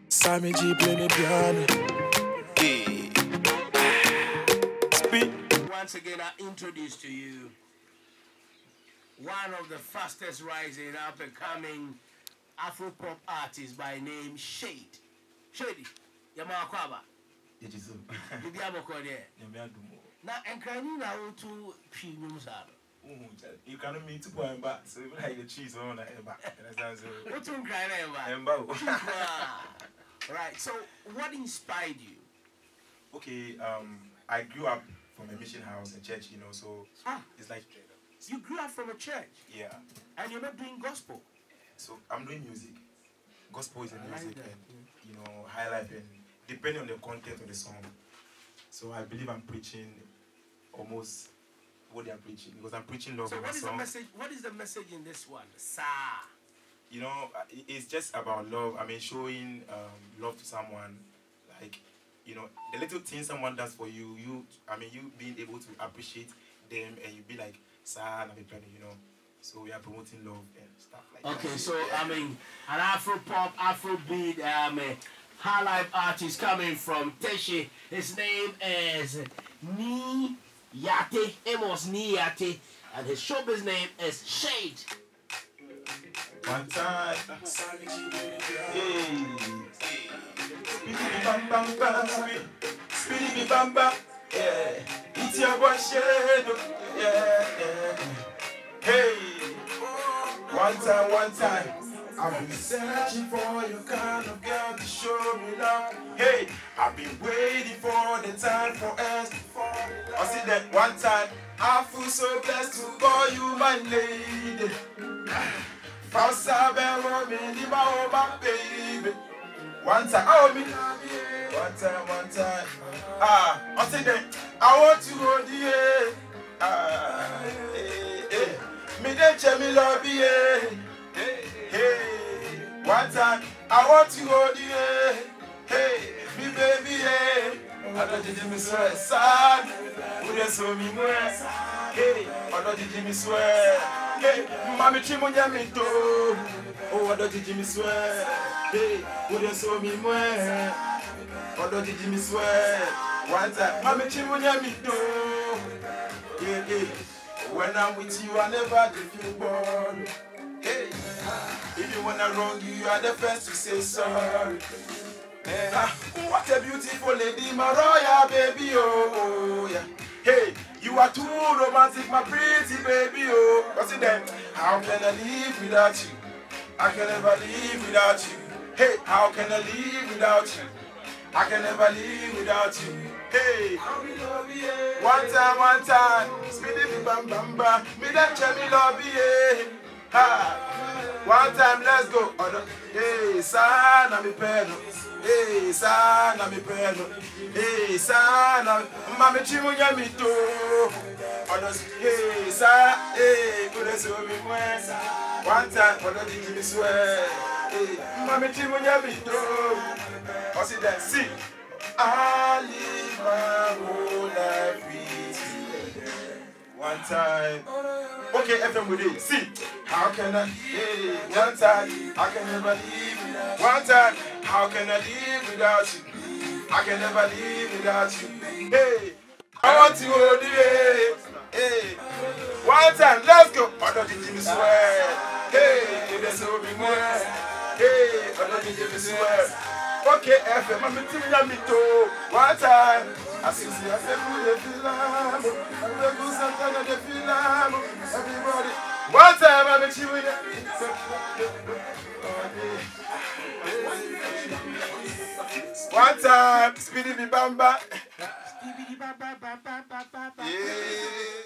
Sammy G play the piano. Hey. Speak. Once again, I introduce to you one of the fastest rising up and coming Afro-pop artist by name Shade. Shady, Yama Kwaba. It is so. Did you have a call there? Now, and can you now to premium sab? You cannot meet to point back, so like the cheese on that back. What's on crying? Right, so what inspired you? Okay, I grew up from a mission house, a church, you know, so it's like. You grew up from a church? Yeah. And you're not doing gospel? So I'm doing music. Gospel is a music and, you know, high life and depending on the content of the song. So I believe I'm preaching almost what they are preaching because I'm preaching love in my song. What is the message in this one? Sir. You know, it's just about love. I mean, showing love to someone, like, you know, the little things someone does for you. You being able to appreciate them, and you be like, "Sir, I'm a penny," you know. So we are promoting love and stuff like that. Okay, so I mean, an Afro-pop, Afro-beat, high life artist coming from Teshe. His name is Niyate, Amos Niyate, and his showbiz name is Shade. One time, hey, speedy bam bam bam, speedy bam bam, yeah, it's your boy Shade, yeah. Hey, one time, I've been searching for your kind of girl to show me love. Hey, I've been waiting for the time for us to fall in love. I see that one time, I feel so blessed to call you my lady. False baby, my baby. One time, oh me, one time. I see that I want to hold you. Me dey check me love you, hey. One time I want to hold you, hey, me baby, hey. I don't did me swear, son. Would you show me more? Hey, I don't did me swear, hey. Mami chimunya me do, oh I don't did me swear, hey. Would you show me more? I don't did me swear. One time, mami chimunya me do, yeah. When I'm with you, I never feel bored. Hey, even when I wrong you, you are the first to say sorry. What a beautiful lady, my royal baby, oh yeah. Hey, you are too romantic, my pretty baby, oh. What's it then? How can I live without you? I can never live without you. Hey, how can I live without you? I can never live without you. Hey, one time, speedy bam bam bam, me that check me love you. Ha, one time, let's go. Hey, sana mi peno. Hey, sana mi peno. Hey, sana, mami chimunya mi to. Hey, sa, hey, good so me one time, what did you swear? Hey, mami chimunya mi to. See that, see. I live my whole life with you. One time. Okay, FM with it. See, how can I live? One time, I can never live. One time, how can I live without you? I can never live without you. Hey, I want to hold you. Hey, one time, let's go. What did you swear? Hey, there's so many more. Hey, what did you swear? Okay, FM, I'm telling you to one time. I see, I said, everybody. One time, I'm chewing it. One time, speedy bamba. Yeah.